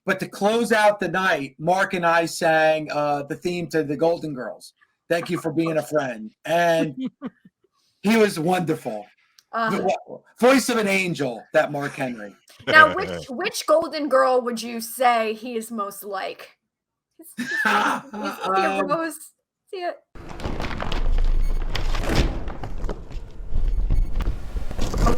But to close out the night, Mark and I sang the theme to the Golden Girls. Thank you for being a friend. And he was wonderful. Voice of an angel, that Mark Henry. Now, which Golden Girl would you say he is most like? Is he a Rose? See it?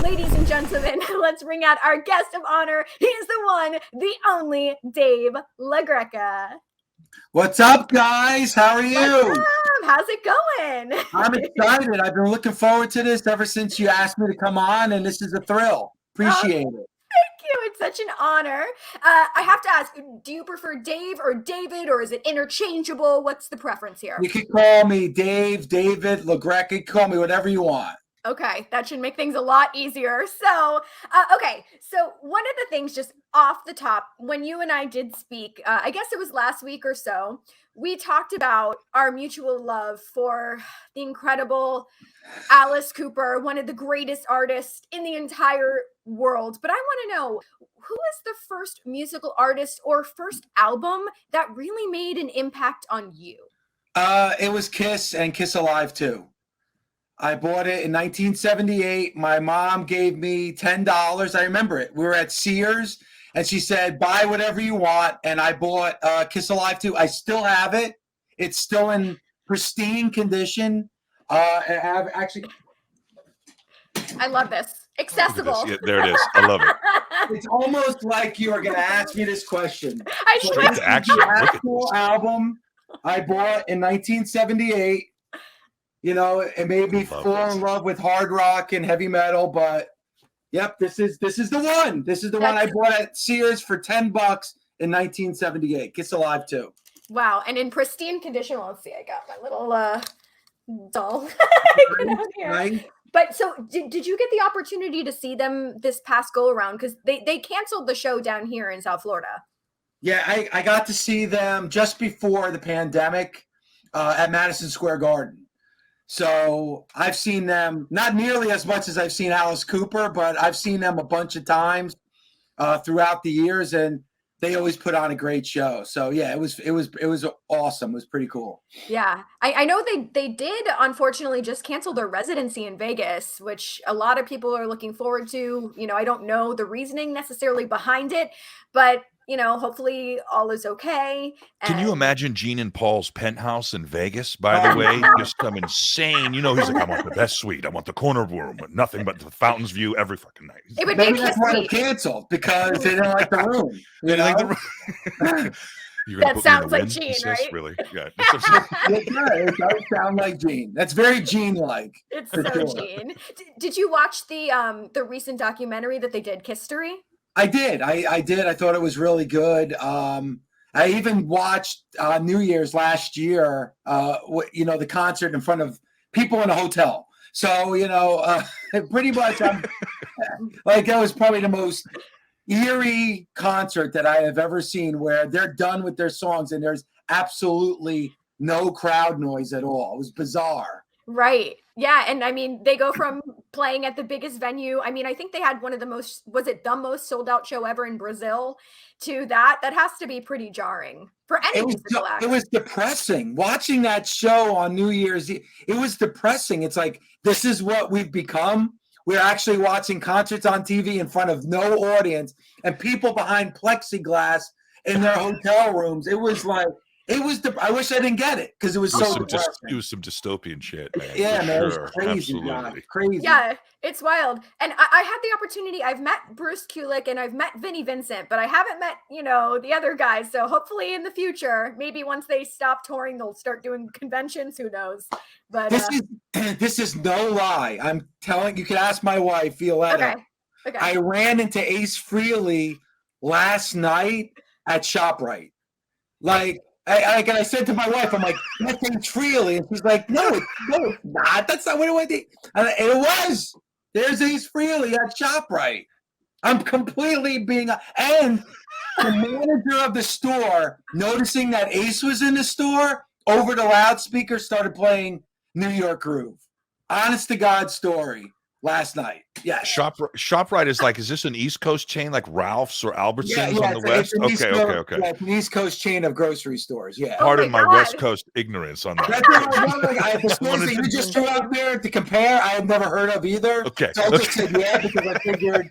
Ladies and gentlemen, let's bring out our guest of honor. He is the one, the only Dave Lagreca. What's up, guys? How are you? How's it going? I'm excited. I've been looking forward to this ever since you asked me to come on, and this is a thrill. Appreciate it. Thank you. It's such an honor. I have to ask, do you prefer Dave or David, or is it interchangeable? What's the preference here? You can call me Dave, David, Lagreca. You can call me whatever you want. Okay, that should make things a lot easier. So, okay, so one of the things just off the top, when you and I did speak, I guess it was last week or so, we talked about our mutual love for the incredible Alice Cooper, one of the greatest artists in the entire world. But I want to know, who is the first musical artist or first album that really made an impact on you? It was Kiss and Kiss Alive too. I bought it in 1978. My mom gave me $10. I remember it. We were at Sears, and she said, buy whatever you want. And I bought Kiss Alive 2. I still have it. It's still in pristine condition. I have actually. I love this. Accessible. Yeah, there it is. I love it. It's almost like you are going to ask me this question. I So swear. this is the actual album I bought in 1978. You know, it made me fall in love with hard rock and heavy metal, but yep, this is the one. This is the one I bought at Sears for $10 in 1978. Kiss Alive 2. Wow, and in pristine condition. Well, let's see, I got my little doll. Right. But so, did you get the opportunity to see them this past go around? Because they canceled the show down here in South Florida. Yeah, I got to see them just before the pandemic at Madison Square Garden. So I've seen them not nearly as much as I've seen Alice Cooper, but I've seen them a bunch of times throughout the years, and they always put on a great show. So yeah, it was awesome. It was pretty cool. Yeah, I know they did unfortunately just cancel their residency in Vegas, which a lot of people are looking forward to. You know, I don't know the reasoning necessarily behind it, but you know, hopefully all is okay. Can you imagine Gene and Paul's penthouse in Vegas, by the way? Just some insane, you know, he's like, I want the best suite. I want the corner room with nothing but the fountain's view every fucking night. It would be Maybe that's why they canceled, because they didn't like the room. You know? That sounds like Gene, right? Really? Yeah. It does sound like Gene. That's very Gene-like. It's so Gene. Did you watch the recent documentary that they did, Kisstory? I did. I did. I thought it was really good. I even watched New Year's last year, the concert in front of people in a hotel. So, pretty much like that was probably the most eerie concert that I have ever seen, where they're done with their songs and there's absolutely no crowd noise at all. It was bizarre. Right. Yeah. And I mean, they go from playing at the biggest venue. I mean, I think they had one of the most, was it the most sold out show ever in Brazil, to that has to be pretty jarring for any musical act. It was depressing watching that show on New Year's Eve. It was depressing. It's like, this is what we've become. We're actually watching concerts on TV in front of no audience and people behind plexiglass in their hotel rooms. It was like, I wish I didn't get it, because it was so depressing. It was some dystopian shit, man. Yeah, man, sure. It was crazy, God. Crazy. Yeah, it's wild. And I had the opportunity, I've met Bruce Kulick and I've met Vinnie Vincent, but I haven't met, the other guys. So hopefully in the future, maybe once they stop touring, they'll start doing conventions. Who knows? But this is no lie. I'm telling you, can ask my wife, Violetta. Okay. I ran into Ace Frehley last night at ShopRite. Like, I said to my wife, I'm like, that's Ace Frehley. And she's like, no, it's not. That's not what it was. And it was. There's Ace Frehley at ShopRite. I'm completely being... And the manager of the store, noticing that Ace was in the store, over the loudspeaker started playing New York Groove. Honest to God story. last night. Yeah. ShopRite is like, is this an East Coast chain like Ralph's or Albertsons on the West? Okay. Yeah, it's an East Coast chain of grocery stores. Yeah. Pardon my West Coast ignorance on that. That's what I was wondering. The stores that you just threw out there to compare, I have never heard of either. Okay. So I just said because I figured,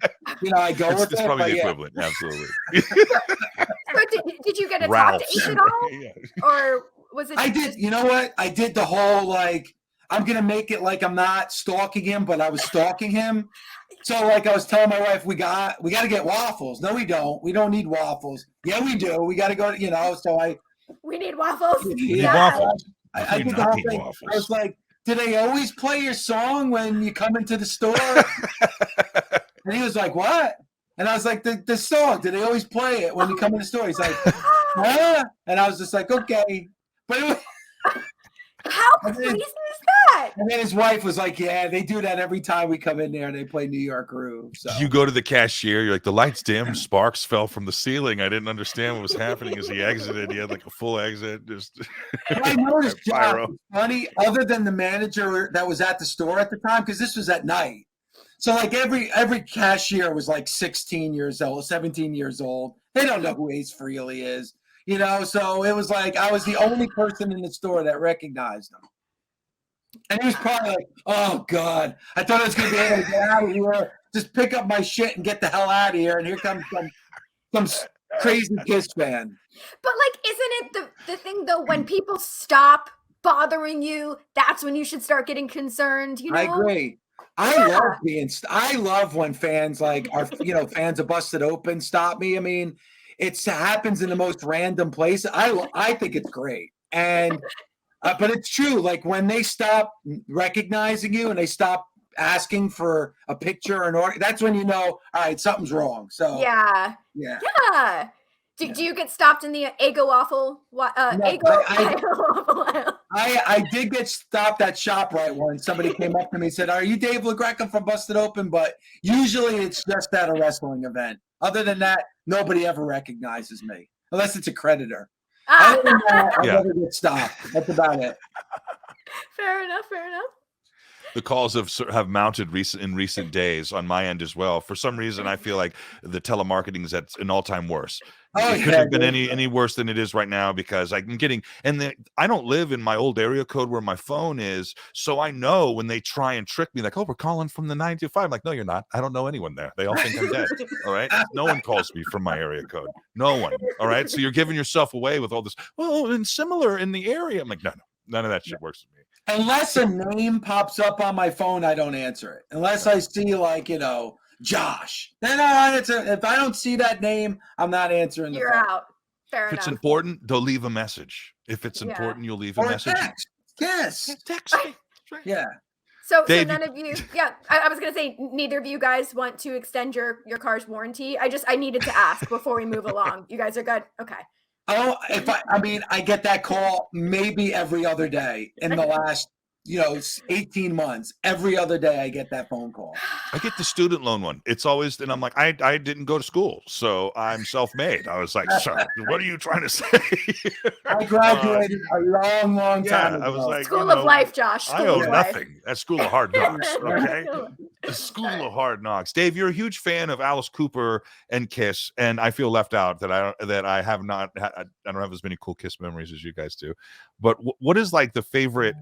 I go with it. It's probably the equivalent. Absolutely. So did you get a talk to Ace at all? Yeah. Or was it? I did. You know what? I did the whole like, I'm going to make it like I'm not stalking him, but I was stalking him. So like I was telling my wife, we got to get waffles. No, we don't. We don't need waffles. Yeah, we do. We got to go, we need waffles. We need waffles. I did the whole thing. I was like, do they always play your song when you come into the store? And he was like, what? And I was like, the song, do they always play it when you come in the store? He's like, huh? And I was just like, okay. But it was, how crazy is that? And then his wife was like, yeah, they do that every time we come in there and they play New York Groove. So you go to the cashier, you're like, the lights dim, sparks fell from the ceiling. I didn't understand what was happening as he exited. He had like a full exit. Just I noticed, John, funny, other than the manager that was at the store at the time, because this was at night. So like every cashier was like 16 years old, 17 years old. They don't know who Ace Frehley is, so it was like I was the only person in the store that recognized him. And he was probably like, oh, God, I thought I was going to be able to get out of here, just pick up my shit and get the hell out of here. And here comes some crazy Kiss fan. But, isn't it the thing, though, when people stop bothering you, that's when you should start getting concerned, I agree. I love when fans fans of Busted Open stop me. I mean, it happens in the most random place. I think it's great. And but it's true. Like when they stop recognizing you and they stop asking for a picture or an order, that's when all right, something's wrong. So yeah. Do you get stopped in the Eggo waffle? I did get stopped at ShopRite once. Somebody came up to me and said, "Are you Dave Lagreca from Busted Open?" But usually it's just at a wrestling event. Other than that, nobody ever recognizes me unless it's a creditor. Other than that, I never get stopped. That's about it. Fair enough. The calls have mounted in recent days on my end as well. For some reason, I feel like the telemarketing is at an all-time worst. It couldn't have been any worse than it is right now because I'm getting I don't live in my old area code where my phone is, so I know when they try and trick me, like, oh, we're calling from the 925. I'm like, no, you're not. I don't know anyone there. They all think I'm dead. All right, no one calls me from my area code. No one. All right, so you're giving yourself away with all this. Well, and similar in the area. I'm like, no, none of that shit works for me. Unless a name pops up on my phone, I don't answer it. Unless I see Josh. Then I'll answer. If I don't see that name, I'm not answering the phone. You're out. Fair enough. If it's important, they'll leave a message. If it's important, you'll leave a message. Text. Yes. Text. Right. Yeah. So none of you, I was going to say, neither of you guys want to extend your car's warranty. I needed to ask before we move along. You guys are good? Okay. Oh, I get that call maybe every other day in the last, 18 months. Every other day I get that phone call. I get the student loan one. It's always, and I'm like, I didn't go to school, so I'm self-made. I was like, sir, what are you trying to say? I graduated a long time ago. I was like, School of life, Josh. I owe nothing. That's School of Hard Knocks, okay? The School of Hard Knocks. Dave, you're a huge fan of Alice Cooper and Kiss, and I feel left out that I have not. I don't have as many cool Kiss memories as you guys do. But what is like the favorite,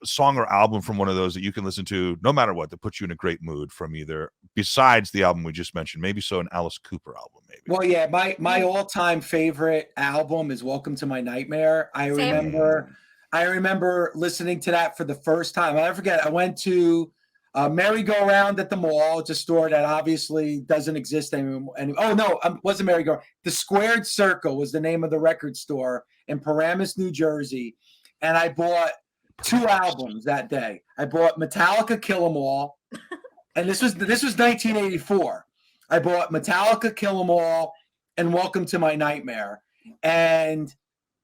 song or album from one of those that you can listen to no matter what, that puts you in a great mood from either, besides the album we just mentioned, maybe an Alice Cooper album, maybe? Well, yeah, my all-time favorite album is Welcome to My Nightmare. I remember listening to that for the first time. I'll never forget. I went to Merry-Go-Round at the mall. It's a store that obviously doesn't exist anymore. Oh, no, it wasn't Merry-Go-Round. The Squared Circle was the name of the record store in Paramus, New Jersey. And I bought 2 albums that day. I bought Metallica Kill 'Em All. And this was 1984. I bought Metallica Kill 'Em All and Welcome to My Nightmare. And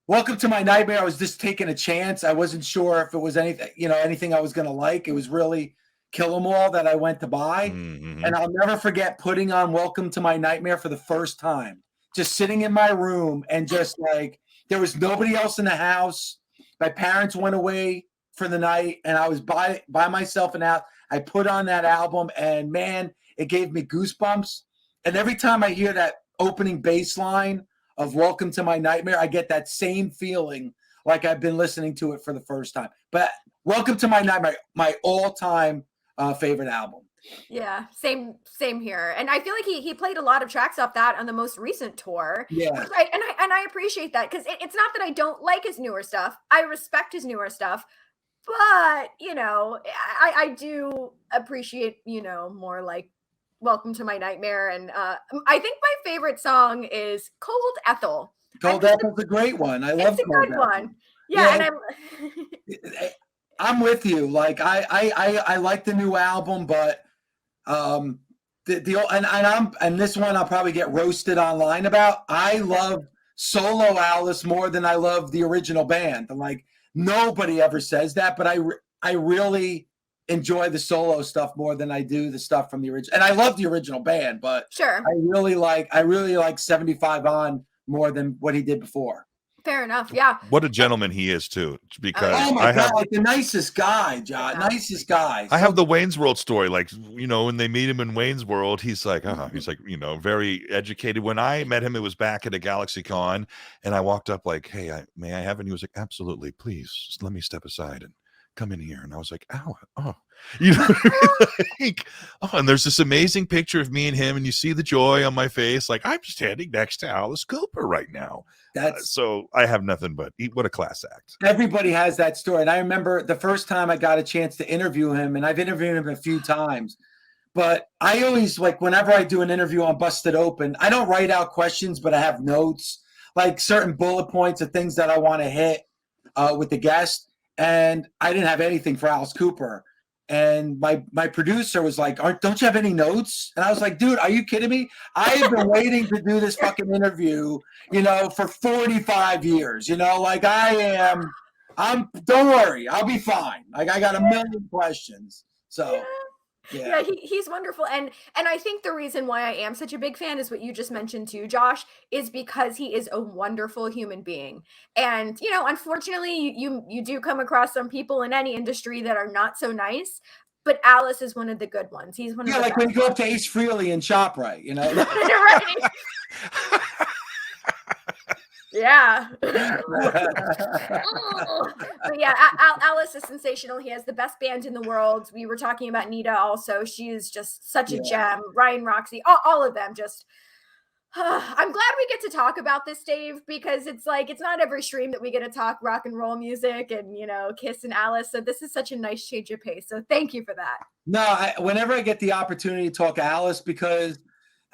Welcome to My Nightmare, I was just taking a chance. I wasn't sure if it was anything I was going to like. It was really Kill 'Em All that I went to buy. Mm-hmm. And I'll never forget putting on Welcome to My Nightmare for the first time. Just sitting in my room and just like, there was nobody else in the house. My parents went away for the night and I was by myself in the house. I put on that album, and man, it gave me goosebumps. And every time I hear that opening bass line of Welcome to My Nightmare, I get that same feeling like I've been listening to it for the first time. But Welcome to My Nightmare, my all-time favorite album. Yeah, same here. And I feel like he played a lot of tracks off that on the most recent tour. Yeah. Which I appreciate that, because it's not that I don't like his newer stuff. I respect his newer stuff. But, I do appreciate, more like Welcome to My Nightmare. And I think my favorite song is Cold Ethel. Cold Ethel's a great one. I love It's a Cold good Ethel. one. Yeah, and I'm with you. Like I like the new album, but and this one I'll probably get roasted online about. I love solo Alice more than I love the original band. And like nobody ever says that, but I really enjoy the solo stuff more than I do the stuff from the original. And I love the original band, but sure, I really like 75 On more than what he did before. Fair enough. Yeah. What a gentleman he is too. Because oh my God, like the nicest guy, John. Exactly. Nicest guy. I have the Wayne's World story. Like, when they meet him in Wayne's World, he's like, very educated. When I met him, it was back at a GalaxyCon, and I walked up like, hey, may I have? And he was like, absolutely, please, just let me step aside and come in here. And I was like, and there's this amazing picture of me and him, and you see the joy on my face. Like, I'm standing next to Alice Cooper right now. So I have nothing but what a class act. Everybody has that story. And I remember the first time I got a chance to interview him, and I've interviewed him a few times, but I always, like, whenever I do an interview on Busted Open, I don't write out questions, but I have notes, like certain bullet points of things that I want to hit with the guest. And I didn't have anything for Alice Cooper. And my producer was like, don't you have any notes? And I was like, dude, are you kidding me? I have been waiting to do this fucking interview, for 45 years, like don't worry, I'll be fine. Like I got a million questions. So yeah, he's wonderful. And I think the reason why I am such a big fan is what you just mentioned too, Josh, is because he is a wonderful human being. And, unfortunately, you do come across some people in any industry that are not so nice, but Alice is one of the good ones. He's one of the like when you go up to Ace Frehley and ShopRite, right. Yeah. But yeah, Alice is sensational. He has the best band in the world. We were talking about Nita also. She is just such a gem. Ryan, Roxy, all of them just I'm glad we get to talk about this, Dave, because it's not every stream that we get to talk rock and roll music and, Kiss and Alice. So this is such a nice change of pace. So thank you for that. No, whenever I get the opportunity to talk Alice, because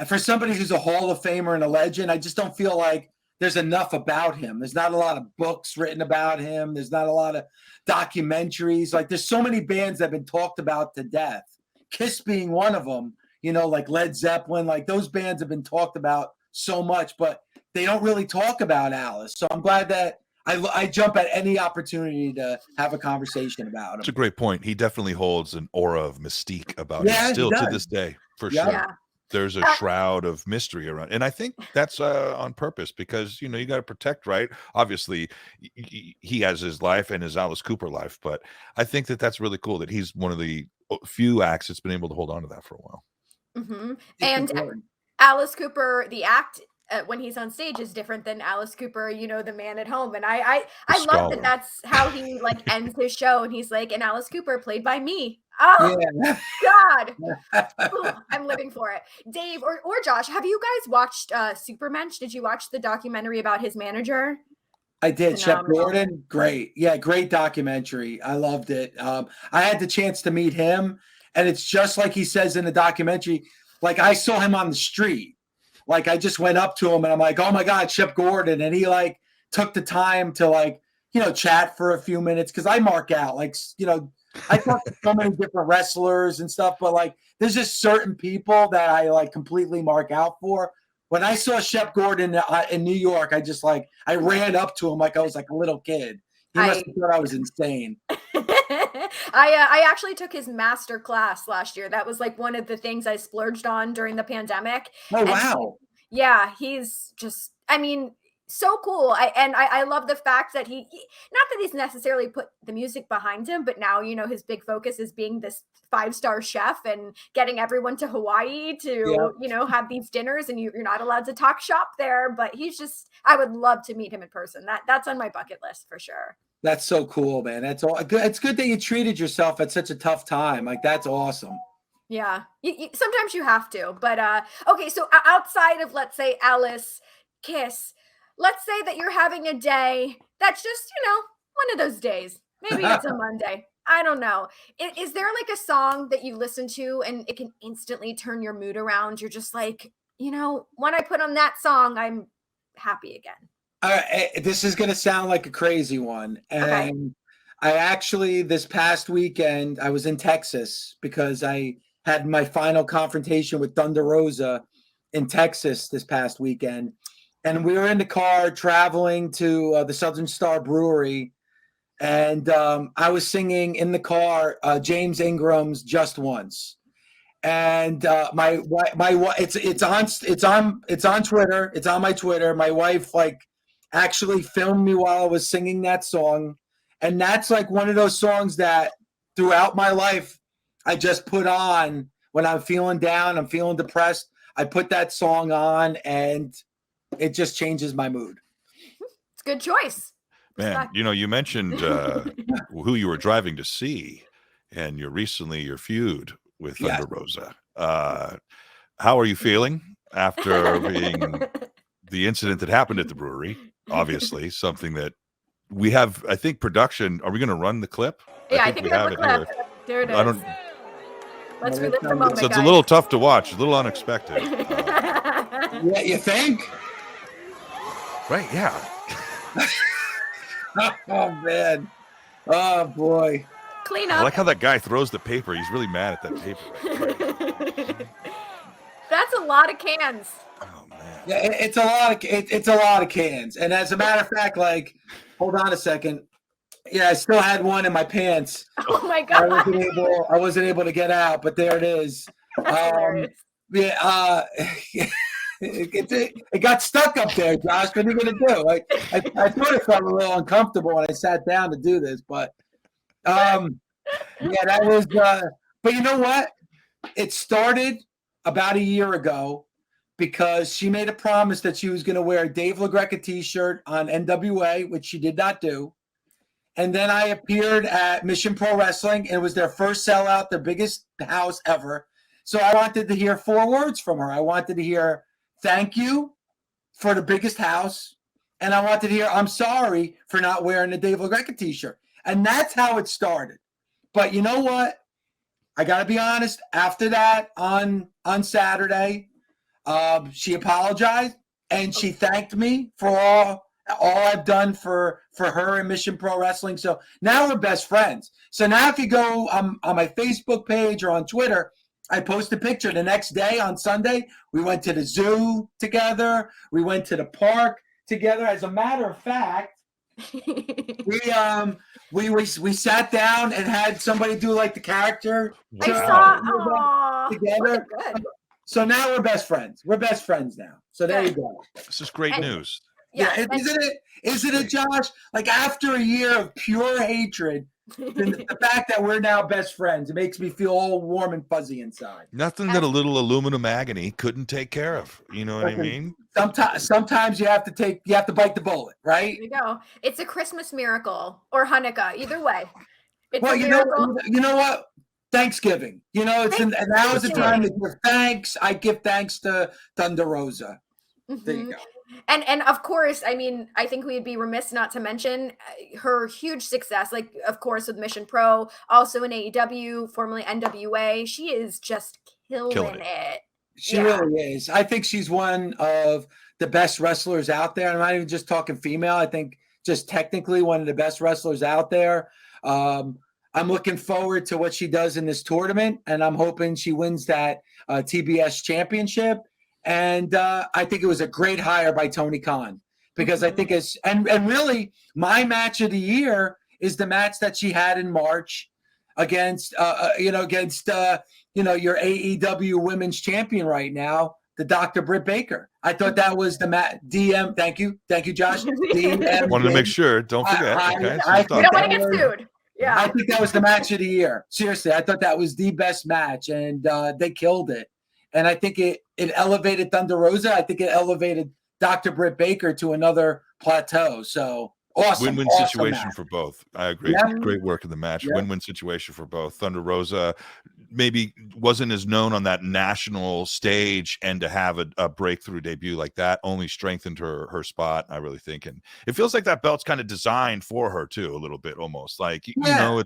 for somebody who's a Hall of Famer and a legend, I just don't feel like there's enough about him. There's not a lot of books written about him. There's not a lot of documentaries. Like there's so many bands that have been talked about to death. Kiss being one of them, like Led Zeppelin, like those bands have been talked about so much, but they don't really talk about Alice. So I'm glad that I jump at any opportunity to have a conversation about him. It's a great point. He definitely holds an aura of mystique about him still to this day, for sure. Yeah. There's a shroud of mystery around. And I think that's on purpose because, you got to protect, right? Obviously, he has his life and his Alice Cooper life, but I think that's really cool that he's one of the few acts that's been able to hold on to that for a while. Mm-hmm. And Alice Cooper, the act when he's on stage is different than Alice Cooper, the man at home. And I love that that's how he ends his show. And he's like, and Alice Cooper played by me. Oh God. Ooh, I'm living for it. Dave or Josh, have you guys watched Supermensch? Did you watch the documentary about his manager? I did. Shep Gordon. Great. Yeah. Great documentary. I loved it. I had the chance to meet him, and it's just like he says in the documentary. Like I saw him on the street. Like I just went up to him and I'm like, oh my God, Shep Gordon. And he took the time to chat for a few minutes. Cause I mark out I talk to so many different wrestlers and stuff, but there's just certain people that I completely mark out for. When I saw Shep Gordon in New York, I just I ran up to him like I was a little kid. He must have thought I was insane. I actually took his master class last year. That was one of the things I splurged on during the pandemic. Oh, wow. He's just, so cool. I love the fact that he not that he's necessarily put the music behind him, but now, you know, his big focus is being this 5-star chef and getting everyone to Hawaii to, you know, have these dinners, and you're not allowed to talk shop there, but he's just, I would love to meet him in person. That's on my bucket list for sure. That's so cool, man. That's all good. It's good that you treated yourself at such a tough time. Like, that's awesome. Yeah. Sometimes you have to, but okay. So outside of, let's say, Alice, Kiss, let's say that you're having a day that's just, you know, one of those days. Maybe it's a Monday. I don't know. Is there like a song that you listen to and it can instantly turn your mood around? You're just like, you know, when I put on that song, I'm happy again. This is going to sound like a crazy one. And Okay. I actually, this past weekend, I was in Texas because I had my final confrontation with Thunder Rosa in Texas this past weekend. And we were in the car traveling to the Southern Star Brewery. And I was singing in the car James Ingram's "Just Once," and it's on Twitter. It's on my Twitter. My wife actually filmed me while I was singing that song, and that's like one of those songs that throughout my life I just put on when I'm feeling down, I'm feeling depressed. I put that song on, and it just changes my mood. It's a good choice. Man, you know, you mentioned who you were driving to see, and your feud with Thunder Rosa. How are you feeling after being the incident that happened at the brewery? Obviously, something that we have. I think production. Are we going to run the clip? Yeah, I think we have the clip. There it is. Let's relive the moment. So it's a little tough to watch, a little unexpected. Yeah, you think? Right? Yeah. Oh man. Oh boy. Clean up. I like how that guy throws the paper. He's really mad at that paper. That's a lot of cans. Oh man. Yeah, it's a lot of cans. And as a matter of fact, like, hold on a second. Yeah, I still had one in my pants. Oh my god. I wasn't able to get out, but there it is. Yeah, it got stuck up there, Josh. What are you gonna do? I sort of felt a little uncomfortable when I sat down to do this, but yeah, that was. But you know what? It started about a year ago because she made a promise that she was going to wear a Dave Lagreca T-shirt on NWA, which she did not do. And then I appeared at Mission Pro Wrestling, and it was their first sellout, their biggest house ever. So I wanted to hear 4 words from her. I wanted to hear thank you for the biggest house, and I wanted to hear I'm sorry for not wearing the Dave Lagreca T-shirt. And that's how it started. But you know what? I got to be honest. After that, on Saturday, she apologized and she thanked me for all I've done for her and Mission Pro Wrestling. So now we're best friends. So now if you go on my Facebook page or on Twitter, I post a picture. The next day on Sunday, we went to the zoo together. We went to the park together. As a matter of fact, we sat down and had somebody do like the character together. So now we're best friends. We're best friends now. So there you go. This is great news. Yeah, isn't it, Josh? Like after a year of pure hatred, the fact that we're now best friends, it makes me feel all warm and fuzzy inside. Nothing that a little aluminum agony couldn't take care of. You know what I mean? Sometimes you have to bite the bullet, right? There you go. It's a Christmas miracle or Hanukkah, either way. It's well, a miracle. You know what? Thanksgiving. You know, and now is the time to give thanks. I give thanks to Thunder Rosa. Mm-hmm. There you go. And of course, I mean, I think we'd be remiss not to mention her huge success, like, of course, with Mission Pro, also in AEW, formerly NWA. She is just killing it. She really is. I think she's one of the best wrestlers out there. I'm not even just talking female. I think just technically one of the best wrestlers out there. I'm looking forward to what she does in this tournament, and I'm hoping she wins that TBS championship. And I think it was a great hire by Tony Khan because I think it's and really my match of the year is the match that she had in March against your AEW Women's Champion right now, the Dr. Britt Baker. I thought that was the DM. Thank you, Josh. DM Wanted to make sure. Don't forget. I we don't want to get sued. Yeah, I think that was the match of the year. Seriously, I thought that was the best match, and they killed it. And I think it elevated Thunder Rosa. I think it elevated Dr. Britt Baker to another plateau. So awesome. Win-win situation match for both. I agree. Great work in the match. Win-win situation for both. Thunder Rosa maybe wasn't as known on that national stage, and to have a breakthrough debut like that only strengthened her spot, I really think. And it feels like that belt's kind of designed for her too, a little bit, almost like, you know,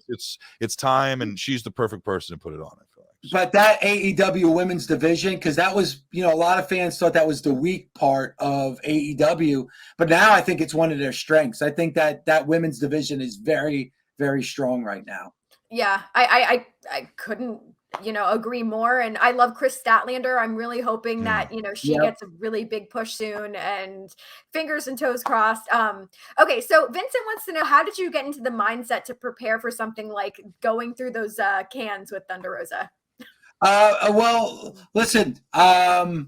it's time, and she's the perfect person to put it on, I feel like. But that AEW women's division, because that was, you know, a lot of fans thought that was the weak part of AEW, but now I think it's one of their strengths. I think that women's division is very, very strong right now. Yeah, I couldn't, you know, agree more. And I love Chris Statlander. I'm really hoping that, you know, she gets a really big push soon, and fingers and toes crossed. Okay, so Vincent wants to know, how did you get into the mindset to prepare for something like going through those cans with Thunder Rosa? Well, listen, not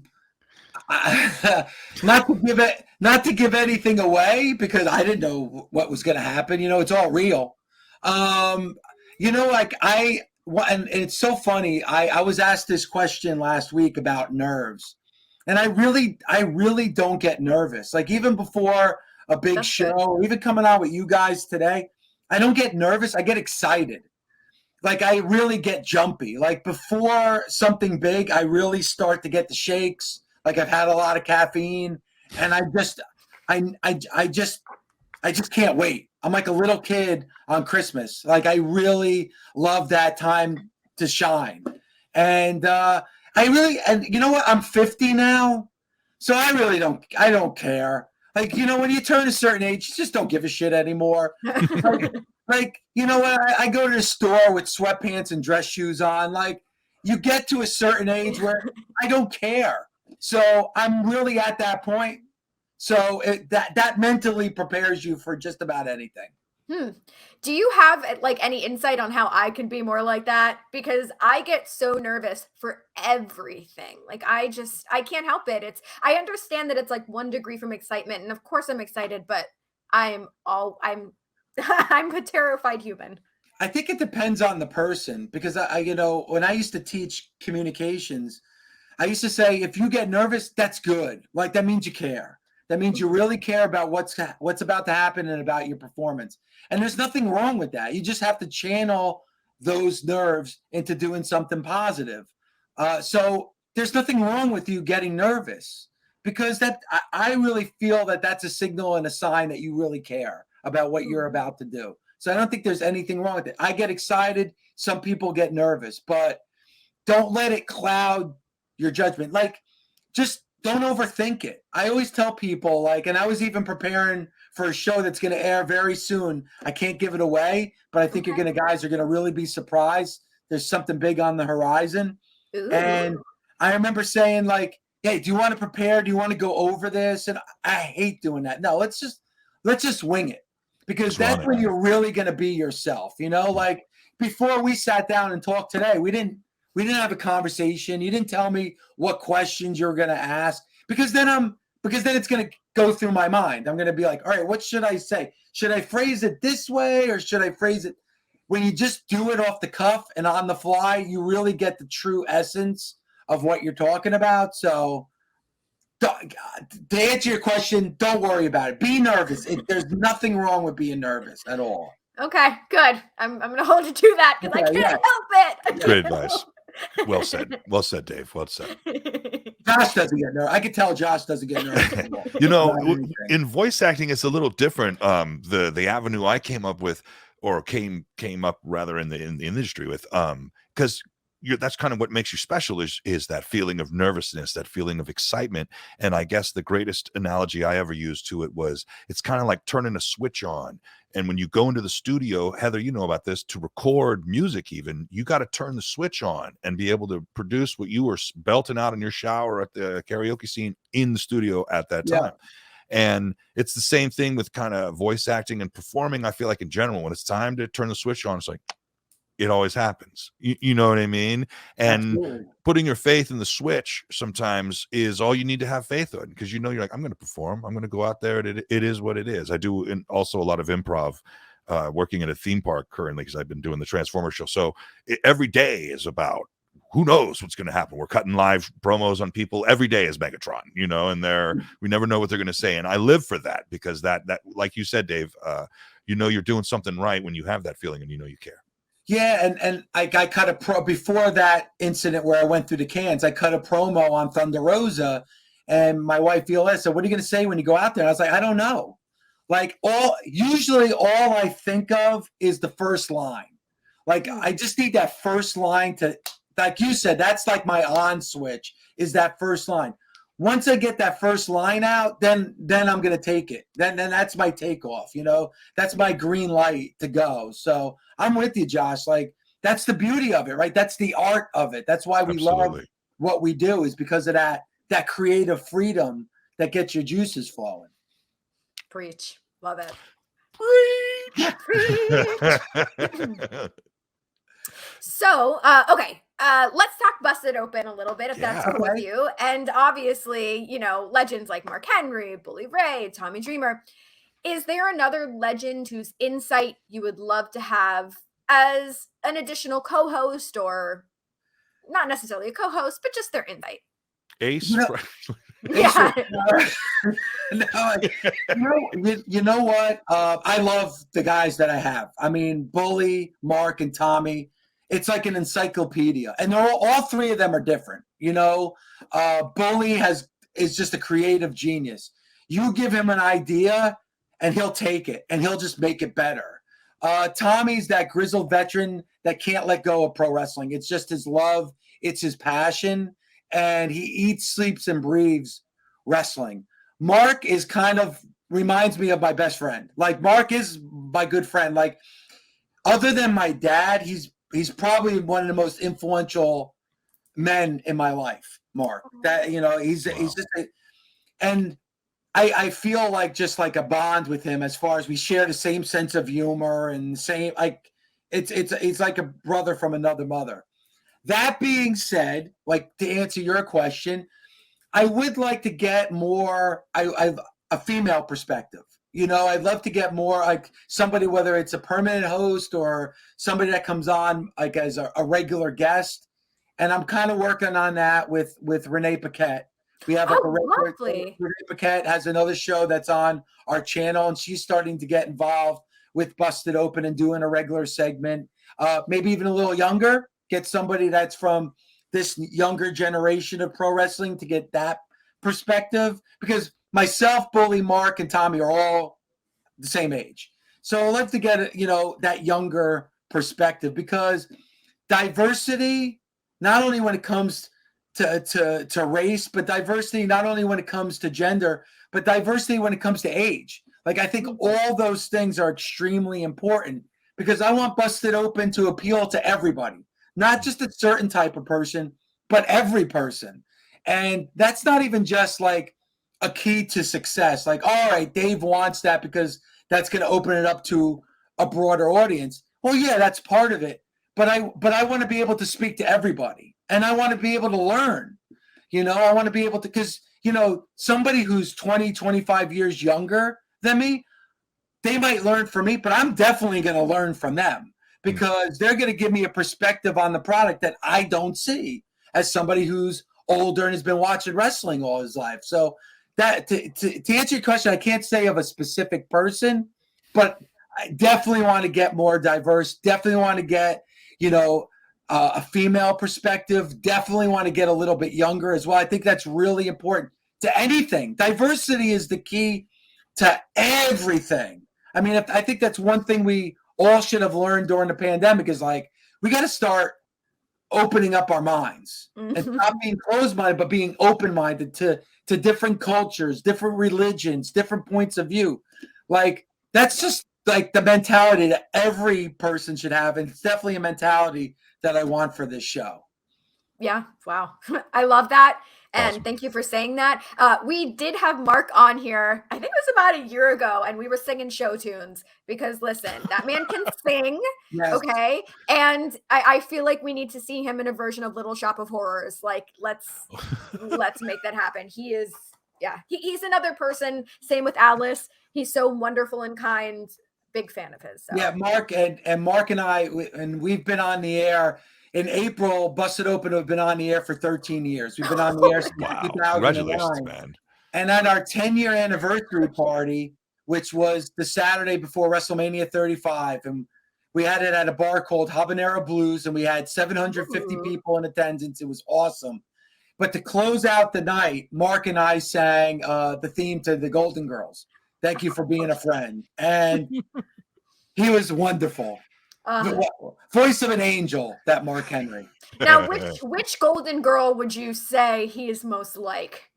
to give anything away, because I didn't know what was going to happen. You know, it's all real. You know, like and it's so funny. I was asked this question last week about nerves, and I really don't get nervous. Like, even before a big show, even coming out with you guys today, I don't get nervous. I get excited. Like, I really get jumpy. Like, before something big, I really start to get the shakes. Like, I've had a lot of caffeine, and I just can't wait. I'm like a little kid on Christmas. Like, I really love that time to shine. And and you know what? I'm 50 now, so I don't care. Like, you know, when you turn a certain age, you just don't give a shit anymore. Like, you know what? I go to the store with sweatpants and dress shoes on. Like, you get to a certain age where I don't care. So I'm really at that point. So that mentally prepares you for just about anything. Do you have like any insight on how I can be more like that? Because I get so nervous for everything. Like, I can't help it. I understand that it's like 1 degree from excitement, and of course I'm excited, but I'm a terrified human. I think it depends on the person, because I you know, when I used to teach communications, I used to say, if you get nervous, that's good. Like, that means you care. That means you really care about what's about to happen and about your performance. And there's nothing wrong with that. You just have to channel those nerves into doing something positive. So there's nothing wrong with you getting nervous, because I really feel that that's a signal and a sign that you really care about what you're about to do. So I don't think there's anything wrong with it. I get excited. Some people get nervous, but don't let it cloud your judgment. Like, just don't overthink it. I always tell people, like, and I was even preparing for a show that's going to air very soon. I can't give it away, but I think guys are going to really be surprised. There's something big on the horizon. Ooh. And I remember saying, like, hey, do you want to prepare? Do you want to go over this? And I hate doing that. No, let's just wing it, because that's when you're really going to be yourself. You know, like, before we sat down and talked today, we didn't have a conversation. You didn't tell me what questions you were going to ask, because then it's going to go through my mind. I'm going to be like, all right, what should I say? Should I phrase it this way, or should I phrase it? When you just do it off the cuff and on the fly, you really get the true essence of what you're talking about. So, to answer your question, don't worry about it. Be nervous. There's nothing wrong with being nervous at all. Okay, good. I'm going to hold you to that, because I can't help it. Great advice. Well said. Well said, Dave. Well said. Josh doesn't get nervous. I can tell Josh doesn't get nervous. You know, in voice acting, it's a little different. The avenue I came up with, or came up rather in the industry with, because that's kind of what makes you special, is that feeling of nervousness, that feeling of excitement. And I guess the greatest analogy I ever used to it was, it's kind of like turning a switch on. And when you go into the studio, Heather, you know about this, to record music even, you got to turn the switch on and be able to produce what you were belting out in your shower at the karaoke scene in the studio at that time. And it's the same thing with kind of voice acting and performing. I feel like in general, when it's time to turn the switch on, it's like, it always happens. You know what I mean? And Absolutely. putting your faith in the switch sometimes is all you need to have faith in, because you're like, I'm going to perform. I'm going to go out there. And it is what it is. I do also a lot of improv, working at a theme park currently, because I've been doing the Transformer show. So every day is about, who knows what's going to happen. We're cutting live promos on people. Every day is Megatron, and we never know what they're going to say. And I live for that, because that, like you said, Dave, you're doing something right when you have that feeling and you care. Yeah, and I cut a before that incident where I went through the cans. I cut a promo on Thunder Rosa, and my wife Viola said, "What are you going to say when you go out there?" And I was like, "I don't know." Like usually all I think of is the first line. Like I just need that first line to, like you said, that's like my on switch, is that first line. Once I get that first line out, then I'm going to take it. Then that's my takeoff, that's my green light to go. So I'm with you, Josh. Like, that's the beauty of it, right? That's the art of it. That's why we love what we do, is because of that creative freedom that gets your juices flowing. Preach. Love it. Preach. So, okay. Let's talk Busted Open a little bit, if that's cool with you. And obviously, legends like Mark Henry, Bully Ray, Tommy Dreamer. Is there another legend whose insight you would love to have as an additional co-host, or not necessarily a co-host, but just their insight? Ace? Yeah. You know what? I love the guys that I have. I mean, Bully, Mark, and Tommy. It's like an encyclopedia, and all three of them are different. Bully is just a creative genius. You give him an idea, and he'll take it, and he'll just make it better. Tommy's that grizzled veteran that can't let go of pro wrestling. It's just his love. It's his passion, and he eats, sleeps, and breathes wrestling. Mark is reminds me of my best friend. Like, Mark is my good friend. Like, other than my dad, he's probably one of the most influential men in my life, Mark. That, he's just and I feel like just like a bond with him, as far as we share the same sense of humor and the same, like, it's like a brother from another mother. That being said, like, to answer your question, I would like to get more a female perspective. I'd love to get more, like, somebody, whether it's a permanent host or somebody that comes on like as a regular guest. And I'm kind of working on that with Renee Paquette. We have lovely. Renee Paquette has another show that's on our channel, and she's starting to get involved with Busted Open and doing a regular segment. Maybe even a little younger, get somebody that's from this younger generation of pro wrestling to get that perspective, because myself, Bully, Mark, and Tommy are all the same age. So I'd love to get, that younger perspective, because diversity, not only when it comes to race, but diversity not only when it comes to gender, but diversity when it comes to age. Like, I think all those things are extremely important, because I want Busted Open to appeal to everybody, not just a certain type of person, but every person. And that's not even just like a key to success. Like, all right, Dave wants that because that's going to open it up to a broader audience. Well, yeah, that's part of it. But I want to be able to speak to everybody, and I want to be able to learn. I want to be able to, because, somebody who's 20, 25 years younger than me, they might learn from me, but I'm definitely going to learn from them, because they're going to give me a perspective on the product that I don't see as somebody who's older and has been watching wrestling all his life. So that to answer your question, I can't say of a specific person, but I definitely want to get more diverse. Definitely want to get, a female perspective. Definitely want to get a little bit younger as well. I think that's really important to anything. Diversity is the key to everything. I mean, I think that's one thing we all should have learned during the pandemic, is like, we got to start opening up our minds and not being closed-minded, but being open-minded to different cultures, different religions, different points of view. Like, that's just like the mentality that every person should have. And it's definitely a mentality that I want for this show. Yeah. Wow. I love that. And Awesome. thank you for saying that. We did have Mark on here, I think it was about a year ago, and we were singing show tunes because listen, that man can sing. Yes. Okay. And I feel like we need to see him in a version of Little Shop of Horrors. Like, let's make that happen. He is, he's another person. Same with Alice. He's so wonderful and kind. Big fan of his. So. Yeah, Mark and Mark and I, and we've been on the air. In April, Busted Open have been on the air for 13 years. We've been on the air since 2009. Congratulations, man. And at our 10-year anniversary party, which was the Saturday before WrestleMania 35, and we had it at a bar called Habanero Blues, and we had 750 people in attendance. It was awesome. But to close out the night, Mark and I sang the theme to the Golden Girls. Thank you for being a friend. And he was wonderful. Voice of an angel, that Mark Henry. Now, which Golden Girl would you say he is most like?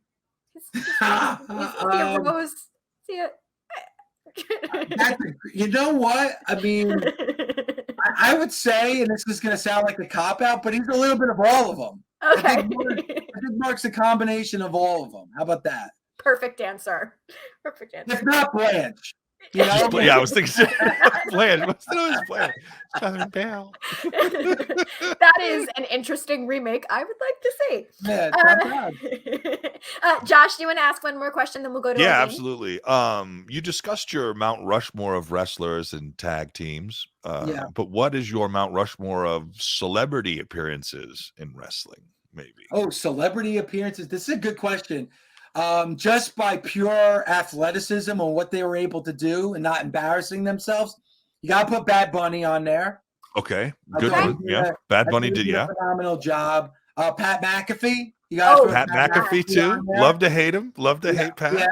You know what? I mean, I would say, and this is going to sound like a cop-out, but he's a little bit of all of them. Okay. I think Mark's a combination of all of them. How about that? Perfect answer. If not Blanche. You know? I was thinking Blanche. What's the name of Blanche? Southern Belle. That is an interesting remake I would like to see. Yeah, Josh, do you want to ask one more question, then we'll go to absolutely. You discussed your Mount Rushmore of wrestlers and tag teams. But what is your Mount Rushmore of celebrity appearances in wrestling, maybe? Oh, celebrity appearances. This is a good question. Just by pure athleticism and what they were able to do and not embarrassing themselves, you got to put Bad Bunny on there. Okay, good one. Yeah, Bad Bunny did. Yeah, phenomenal job. Pat McAfee. You got Pat McAfee too. Love to hate him. Love to hate Pat. Yeah,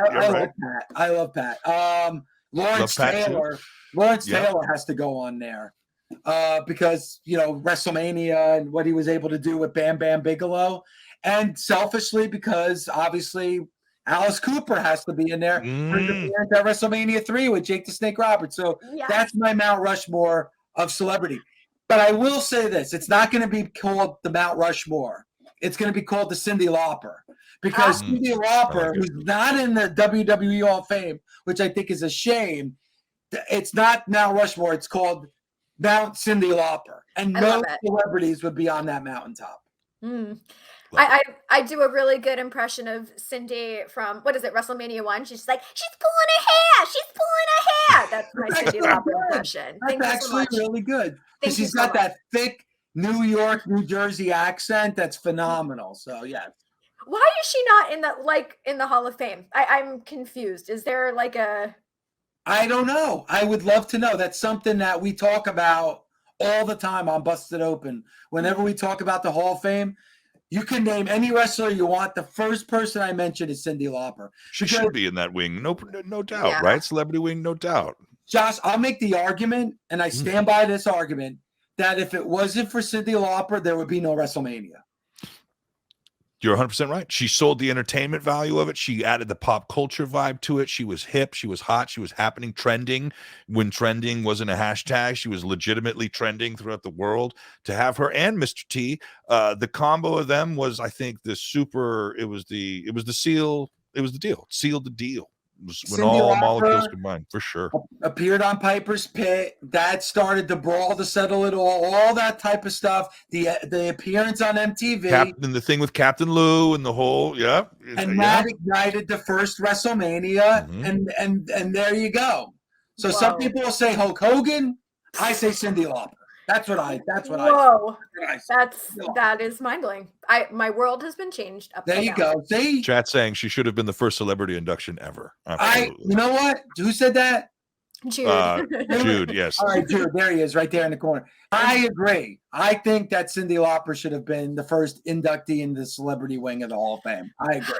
I love Pat. Lawrence Taylor. Lawrence Taylor has to go on there because WrestleMania and what he was able to do with Bam Bam Bigelow. And selfishly, because obviously Alice Cooper has to be in there for the at WrestleMania 3 with Jake the Snake Roberts. So that's my Mount Rushmore of celebrity. But I will say this. It's not going to be called the Mount Rushmore. It's going to be called the Cyndi Lauper. Because Cyndi Lauper, who's not in the WWE Hall of Fame, which I think is a shame, it's not Mount Rushmore. It's called Mount Cyndi Lauper. And no celebrities would be on that mountaintop. I do a really good impression of Cindy from, what is it, WrestleMania 1? She's like, she's pulling her hair. She's pulling her hair. That's my Cyndi Lauper impression. That's actually really good. Because she's got that thick New York, New Jersey accent that's phenomenal. So, yeah. Why is she not in the Hall of Fame? I'm confused. Is there like a... I don't know. I would love to know. That's something that we talk about all the time on Busted Open. Whenever we talk about the Hall of Fame, you can name any wrestler you want. The first person I mentioned is Cyndi Lauper. She should be in that wing, no doubt, right? Celebrity wing, no doubt. Josh, I'll make the argument, and I stand by this argument, that if it wasn't for Cyndi Lauper, there would be no WrestleMania. You're 100% right. She sold the entertainment value of it. She added the pop culture vibe to it. She was hip. She was hot. She was happening, trending. When trending wasn't a hashtag, she was legitimately trending throughout the world. To have her and Mr. T, the combo of them was, I think, the seal. It was the deal. Sealed the deal. When all molecules combined, for sure. Appeared on Piper's Pit. That started the brawl to settle it all that type of stuff. The appearance on MTV. The thing with Captain Lou and the whole, And that ignited the first WrestleMania, and there you go. So some people will say Hulk Hogan. I say Cyndi Lauper. That is mind-blowing. My world has been changed. There you go. See? Chat saying she should have been the first celebrity induction ever. Absolutely. You know what? Who said that? Jude. Jude, yes. All right, Jude. There he is, right there in the corner. I agree. I think that Cyndi Lauper should have been the first inductee in the celebrity wing of the Hall of Fame. I agree.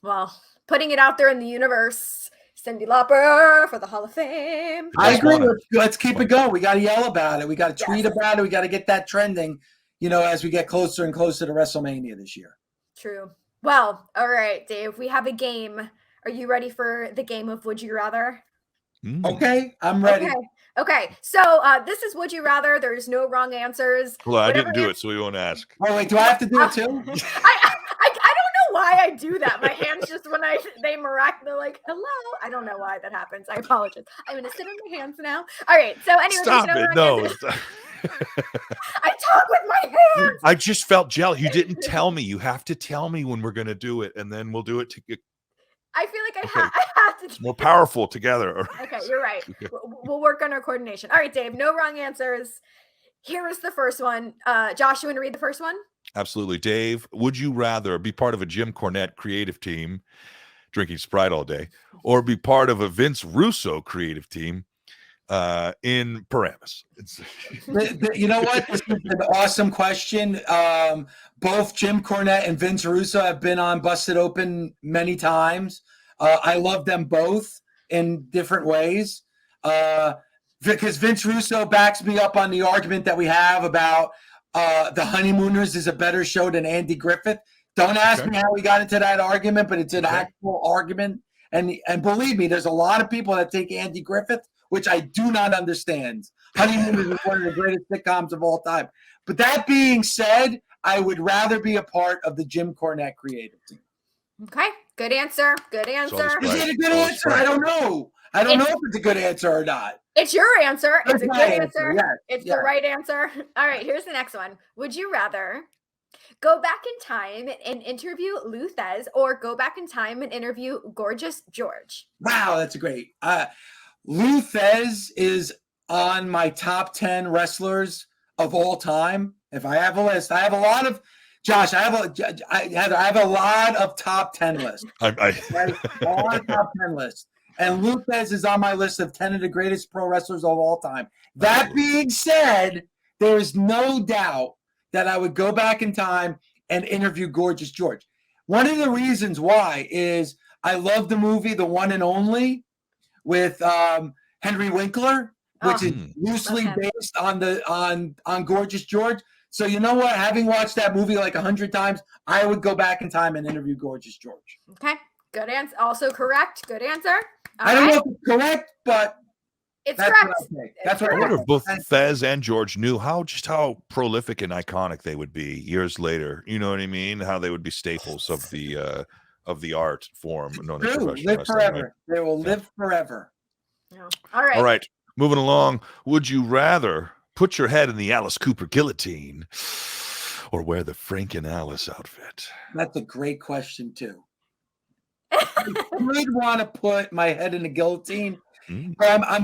Well, putting it out there in the universe. Cyndi Lauper for the Hall of Fame. I agree. Let's keep it going. We got to yell about it. We got to tweet about it. We got to get that trending, as we get closer and closer to WrestleMania this year. True. Well, all right, Dave, we have a game. Are you ready for the game of Would You Rather? Okay, I'm ready. Okay. So this is Would You Rather. There's no wrong answers. Well, I didn't do it, so we won't ask. Oh, wait, do I have to do it too? I don't know why I do that. My hands just when they they're like, hello. I don't know why that happens. I apologize. I'm gonna sit on my hands now. All right. So anyway, Stop it. No. I talk with my hands. I just felt jealous. You didn't tell me. You have to tell me when we're gonna do it, and then we'll do it together. I feel like I have to. It's more powerful together. Okay, you're right. We'll work on our coordination. All right, Dave. No wrong answers. Here is the first one. Josh, you want to read the first one? Absolutely. Dave, would you rather be part of a Jim Cornette creative team, drinking Sprite all day, or be part of a Vince Russo creative team in Paramus? You know what? This is an awesome question. Both Jim Cornette and Vince Russo have been on Busted Open many times. I love them both in different ways. Because Vince Russo backs me up on the argument that we have about The Honeymooners is a better show than Andy Griffith. Don't ask me how we got into that argument, but it's an actual argument. And believe me, there's a lot of people that take Andy Griffith, which I do not understand. Honeymooners is one of the greatest sitcoms of all time. But that being said, I would rather be a part of the Jim Cornette creative team. Okay, good answer. Good answer. Is it a good answer? I don't know. I don't know if it's a good answer or not. It's your answer. It's a good answer. Yes, it's the right answer. All right, here's the next one. Would you rather go back in time and interview Lou Thez or go back in time and interview Gorgeous George? Wow, that's great. Lou Thez is on my top 10 wrestlers of all time. If I have a list, I have a lot of Josh. I have a lot of top 10 lists. A lot of top 10 lists. And Lou Thez is on my list of 10 of the greatest pro wrestlers of all time. That being said, there is no doubt that I would go back in time and interview Gorgeous George. One of the reasons why is I love the movie The One and Only with Henry Winkler, which is loosely based on Gorgeous George. So you know what? Having watched that movie like 100 times, I would go back in time and interview Gorgeous George. Okay, good answer. Also correct. Good answer. I don't know if it's correct, but it's correct. That's what I wonder if both Thez and George knew how prolific and iconic they would be years later. You know what I mean? How they would be staples of the art form known as professional live forever. Right? They will live forever. Yeah. All right. All right. Moving along. Would you rather put your head in the Alice Cooper guillotine or wear the FRANKENALICE outfit? That's a great question too. I would want to put my head in the guillotine, but I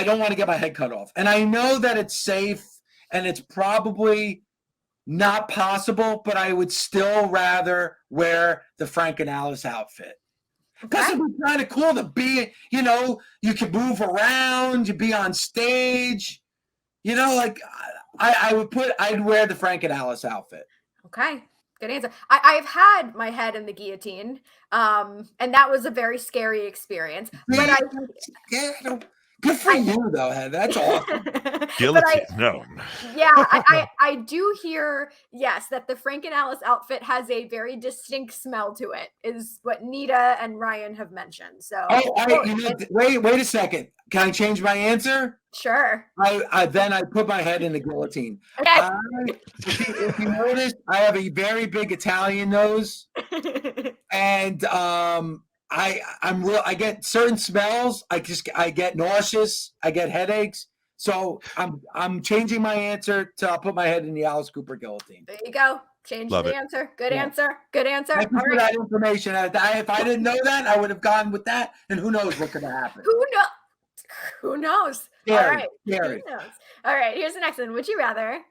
don't want to get my head cut off. And I know that it's safe and it's probably not possible, but I would still rather wear the FRANKENALICE outfit. Because it would be kind of cool to be, you can move around, you be on stage, like I'd wear the FRANKENALICE outfit. Okay. Good answer. I've had my head in the guillotine, and that was a very scary experience. But good for you, though, Heather. That's awesome. Guillotine, no. Yeah, I do hear, yes, that the FRANKENALICE outfit has a very distinct smell to it, is what Nita and Ryan have mentioned. So, wait a second. Can I change my answer? Sure. Then I put my head in the guillotine. Okay. If you notice, I have a very big Italian nose, and I get certain smells. I get nauseous. I get headaches. So I'm changing my answer to I'll put my head in the Alice Cooper guillotine. There you go. Change the answer. Good answer. Good answer. Thank you for that information. If I didn't know that, I would have gone with that. And who knows what could have happened? Who knows? Scary, all right. Scary. Who knows? All right. Here's the next one. Would you rather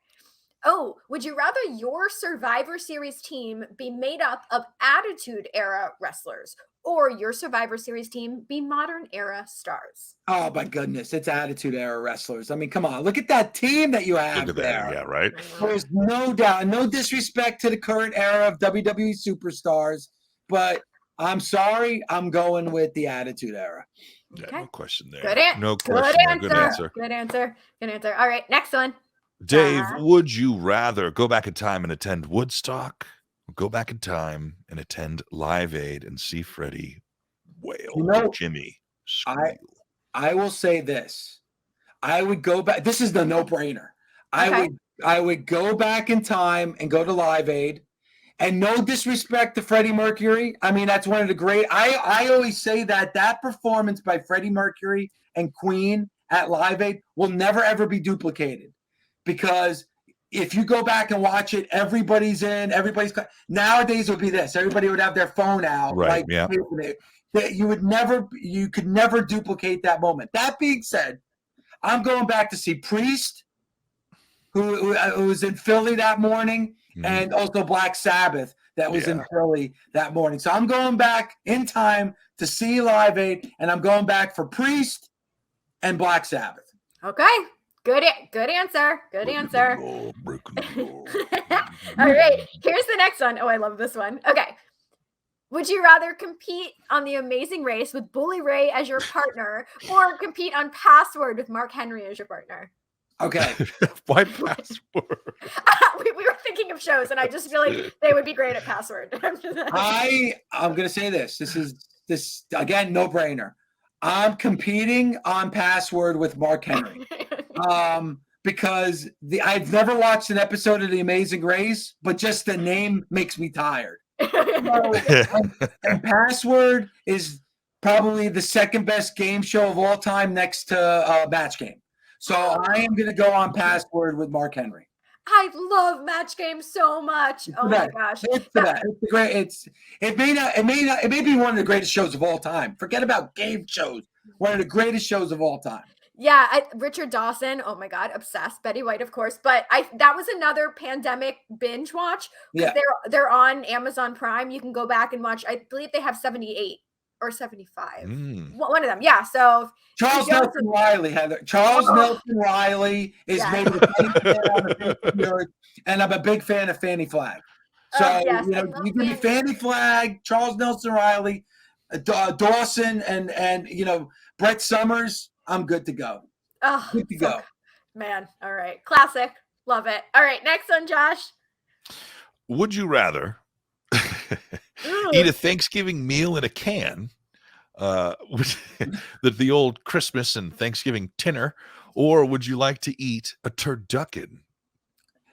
your Survivor Series team be made up of Attitude Era wrestlers or your Survivor Series team be modern era stars? Oh my goodness. It's Attitude Era wrestlers. I mean, come on. Look at that team that you have Look at there. That. Yeah, right. There's no doubt, no disrespect to the current era of WWE superstars, but I'm sorry. I'm going with the Attitude Era. Yeah, okay. No question there. Good answer. Good answer. All right, next one. Dave, would you rather go back in time and attend Woodstock, or go back in time and attend Live Aid and see Freddie wail, Jimmy squeal? I will say this. I would go back. This is the no-brainer. I would go back in time and go to Live Aid And no disrespect to Freddie Mercury. I mean, that's one of the great. I always say that performance by Freddie Mercury and Queen at Live Aid will never, ever be duplicated. Because if you go back and watch it, everybody's nowadays it would be this. Everybody would have their phone out. Right, yeah. You could never duplicate that moment. That being said, I'm going back to see Priest, who was in Philly that morning, and also Black Sabbath that was in Philly that morning. So I'm going back in time to see Live Aid, and I'm going back for Priest and Black Sabbath. Okay. Good answer. Good answer. All right. Here's the next one. Oh, I love this one. Okay. Would you rather compete on The Amazing Race with Bully Ray as your partner or compete on Password with Mark Henry as your partner? Okay. Why Password? we were thinking of shows, and I just feel like they would be great at Password. I'm going to say this. This again, no brainer. I'm competing on Password with Mark Henry. Because I've never watched an episode of The Amazing Race, but just the name makes me tired. And Password is probably the second best game show of all time next to Match Game. So I am going to go on Password with Mark Henry. I love Match Game so much. Oh my gosh. It's great. It may be one of the greatest shows of all time. Forget about game shows. One of the greatest shows of all time. Yeah, Richard Dawson. Oh my God, obsessed. Betty White, of course. But that was another pandemic binge watch. Yeah, they're on Amazon Prime. You can go back and watch. I believe they have 78 or 75. One of them. Yeah. So Charles Nelson Riley Nelson Riley is made a fan on the earth, and I'm a big fan of Fannie Flagg. So you can be Fannie Flagg, Charles Nelson Riley, Dawson, and Brett Summers. I'm good to go. Oh, good to go. Man. All right. Classic. Love it. All right. Next one, Josh. Would you rather eat a Thanksgiving meal in a can, the old Christmas and Thanksgiving dinner, or would you like to eat a turducken?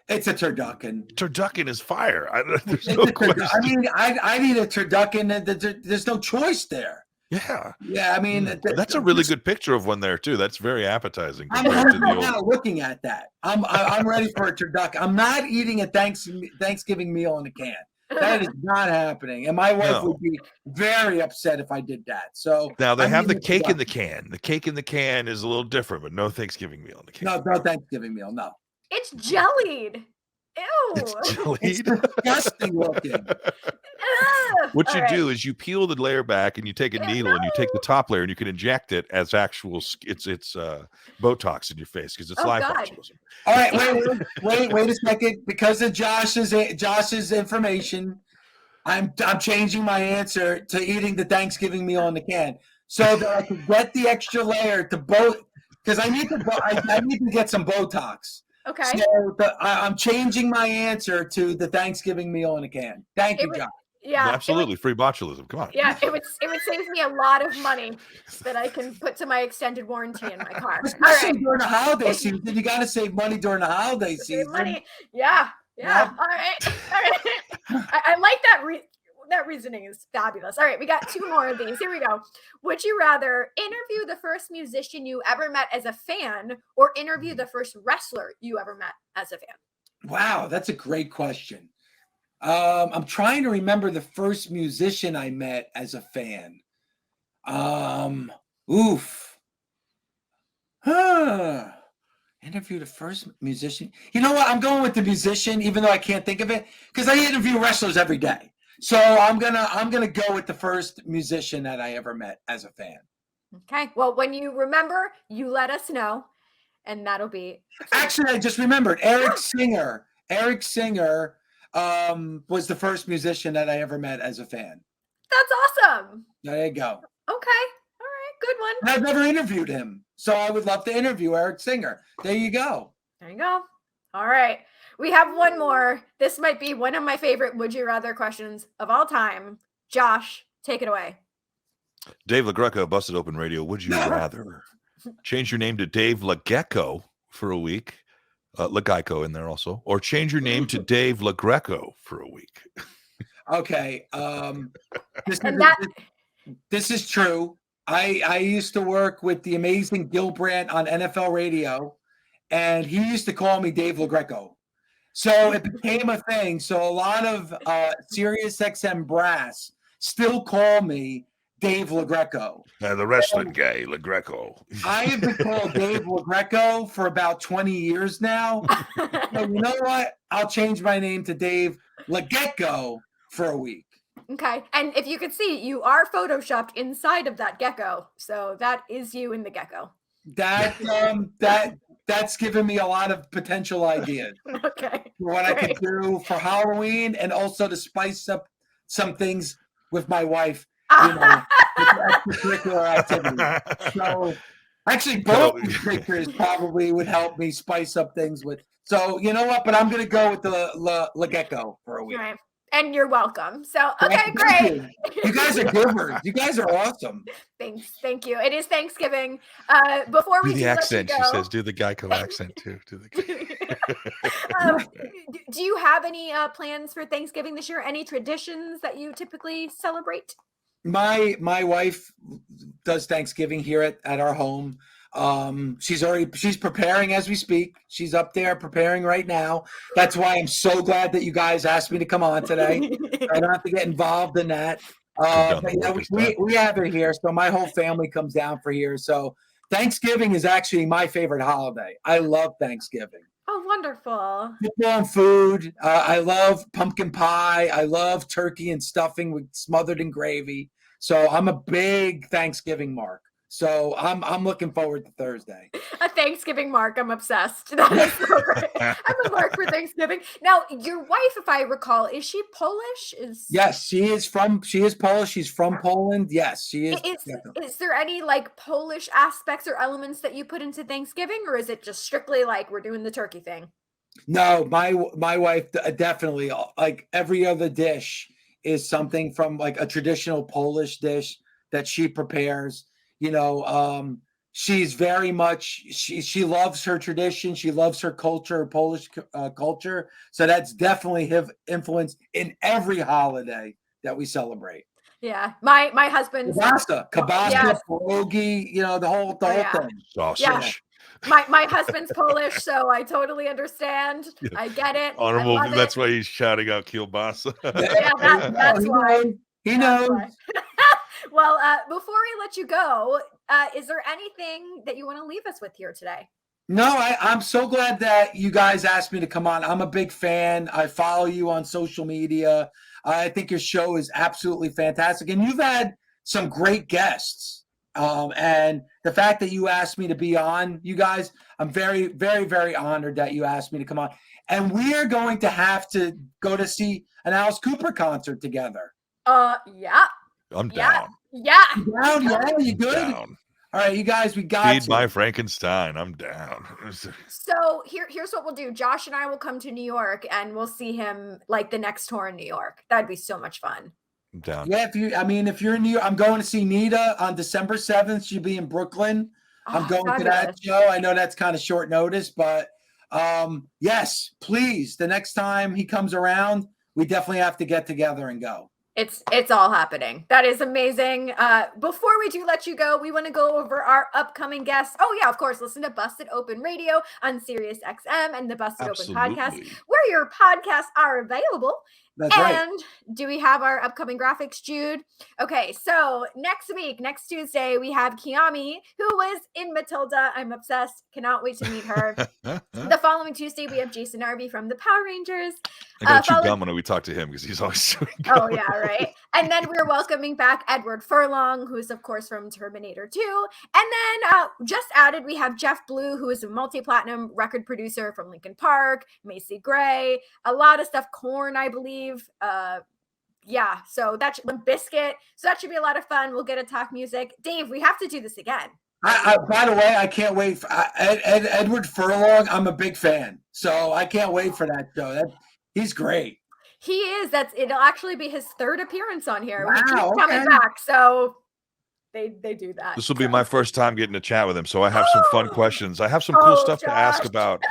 It's a turducken. Turducken is fire. There's no question. I mean, I need a turducken. There's no choice there. Yeah. Yeah, I mean, that's a really good picture of one there too. That's very appetizing. I'm now looking at that. I'm ready for a turducken. I'm not eating a Thanksgiving meal in a can. That is not happening. And my wife would be very upset if I did that. So now they have the cake in the can. The cake in the can is a little different, but no Thanksgiving meal in the can. No Thanksgiving meal. No. It's jellied. Ew. It's jellied. It's disgusting looking. What you do is you peel the layer back and you take a needle and you take the top layer and you can inject it as actual it's Botox in your face because it's live botulism. All right, wait a second. Because of Josh's information, I'm changing my answer to eating the Thanksgiving meal in the can so that I can get the extra layer to because I need to get some Botox. Okay. So I'm changing my answer to the Thanksgiving meal in a can. Thank you, Josh. Yeah, absolutely. Free botulism. Come on. Yeah, it would save me a lot of money that I can put to my extended warranty in my car. Especially during the holiday season. You got to save money during the holiday season. Money. Yeah. All right. I like that. That reasoning is fabulous. All right, we got two more of these. Here we go. Would you rather interview the first musician you ever met as a fan or interview the first wrestler you ever met as a fan? Wow, that's a great question. I'm trying to remember the first musician I met as a fan. Interview the first musician. You know what? I'm going with the musician, even though I can't think of it, because I interview wrestlers every day. So I'm gonna go with the first musician that I ever met as a fan. Okay. Well, when you remember, you let us know, and that'll be. Actually, I just remembered Eric Singer. Eric Singer was the first musician that I ever met as a fan. That's awesome. There you go. Okay. All right. Good one. And I've never interviewed him, so I would love to interview Eric Singer. There you go. There you go. All right. We have one more. This might be one of my favorite would you rather questions of all time. Josh, take it away. Dave Lagreca, Busted Open Radio. Would you rather change your name to Dave Lagecko for a week? Lageico in there also. Or change your name to Dave Lagreco for a week. Okay. This And is that this is true. I used to work with the amazing Gil Brandt on NFL radio, and he used to call me Dave Lagreca. So it became a thing. So a lot of Sirius XM brass still call me Dave Lagreca. The wrestling guy, Lagreca. I have been called Dave Lagreca for about 20 years now. So you know what? I'll change my name to Dave Lagecko for a week. Okay. And if you could see, you are photoshopped inside of that gecko. So that is you in the gecko. That's given me a lot of potential ideas. Okay. For what I could do for Halloween, and also to spice up some things with my wife, with extracurricular activities. So actually both pictures probably would help me spice up things with. So you know what? But I'm gonna go with the gecko for a week. Right. And you're welcome. So, okay, great. You guys are givers. You guys are awesome. Thanks. Thank you. It is Thanksgiving. Before we do the accent, let you go, she says, do the Geico accent too. Do you have any plans for Thanksgiving this year? Any traditions that you typically celebrate? My wife does Thanksgiving here at our home. She's preparing as we speak. She's up there preparing right now. That's why I'm so glad that you guys asked me to come on today. I don't have to get involved in that. We have it here, so my whole family comes down for here. So Thanksgiving is actually my favorite holiday. I love Thanksgiving. Oh, wonderful. Football and food. I love pumpkin pie. I love turkey and stuffing smothered in gravy. So I'm a big Thanksgiving mark. So I'm looking forward to Thursday. A Thanksgiving mark. I'm obsessed. That is so great. I'm a mark for Thanksgiving. Now, your wife, if I recall, is she Polish? Yes, she is Polish. She's from Poland. Yes, she is. Is there any like Polish aspects or elements that you put into Thanksgiving, or is it just strictly like we're doing the turkey thing? No, my wife definitely, like every other dish is something from like a traditional Polish dish that she prepares. She's very much, she loves her tradition. She loves her culture, Polish culture. So that's definitely have influence in every holiday that we celebrate. Yeah. My husband's Kielbasa, yes. pierogi, the whole thing. Sausage. Yeah. My husband's Polish, so I totally understand. I get it. Honorable. That's why he's shouting out kielbasa. Yeah, that's why. He knows. Well, before we let you go, is there anything that you want to leave us with here today? No, I'm so glad that you guys asked me to come on. I'm a big fan. I follow you on social media. I think your show is absolutely fantastic. And you've had some great guests. And the fact that you asked me to be on, you guys, I'm very, very, very honored that you asked me to come on. And we are going to have to go to see an Alice Cooper concert together. Yeah. I'm down. Yeah. You good? Down. All right, you guys, we got Feed my Frankenstein. I'm down. So here's what we'll do. Josh and I will come to New York and we'll see him like the next tour in New York. That'd be so much fun. I'm down. Yeah, if you're in New York, I'm going to see Nita on December 7th. She'll be in Brooklyn. I'm going to that show. I know that's kind of short notice, but yes, please. The next time he comes around, we definitely have to get together and go. It's all happening. That is amazing. Before we do let you go, we want to go over our upcoming guests. Oh yeah, of course, listen to Busted Open Radio on Sirius XM and the Busted Open podcast, where your podcasts are available. That's right. And do we have our upcoming graphics, Jude? Okay, so next Tuesday, we have Kiami, who was in Matilda. I'm obsessed. Cannot wait to meet her. The following Tuesday, we have Jason Arby from the Power Rangers. I gotta chew gum when we talk to him because he's always chewing gum. Oh, yeah, right. And then we're welcoming back Edward Furlong, who is, of course, from Terminator 2. And then just added, we have Jeff Blue, who is a multi-platinum record producer from Linkin Park, Macy Gray, a lot of stuff, Korn, I believe. Yeah, so that's Biscuit. So that should be a lot of fun. We'll get to talk music. Dave, we have to do this again. By the way, I can't wait for Edward Furlong. I'm a big fan, so I can't wait for that show. He's great. He is. It'll actually be his third appearance on here. Wow, He's coming back. So they do that. This will be my first time getting to chat with him, so I have some fun questions. I have some cool stuff to ask Josh. about.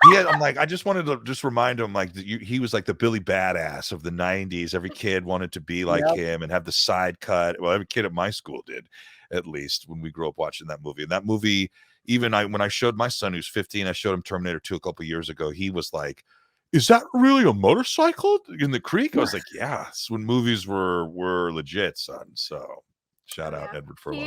I'm like, I just wanted to just remind him, like, he was like the Billy Badass of the 90s. Every kid wanted to be like him and have the side cut. Well, every kid at my school did, at least when we grew up watching that movie. And that movie, even when I showed my son, who's 15, I showed him Terminator 2 a couple years ago. He was like, "Is that really a motorcycle in the creek?" I was like, "Yeah, it's when movies were legit, son." So shout out Edward Furlong.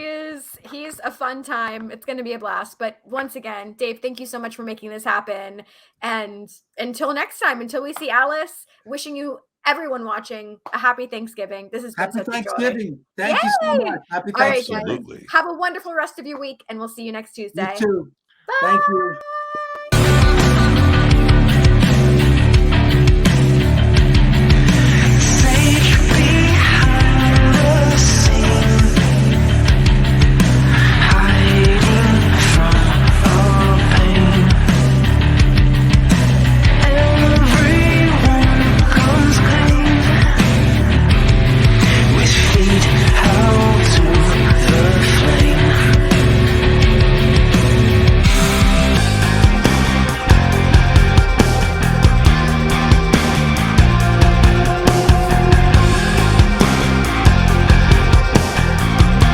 He's a fun time. It's going to be a blast. But once again, Dave, thank you so much for making this happen. And until next time, until we see Alice, wishing you, everyone watching, a happy Thanksgiving. This has been Happy such a joy. Thanksgiving. Thank you so much. Happy All right, Thanksgiving. guys. Have a wonderful rest of your week, and we'll see you next Tuesday. You too. Bye. Thank you.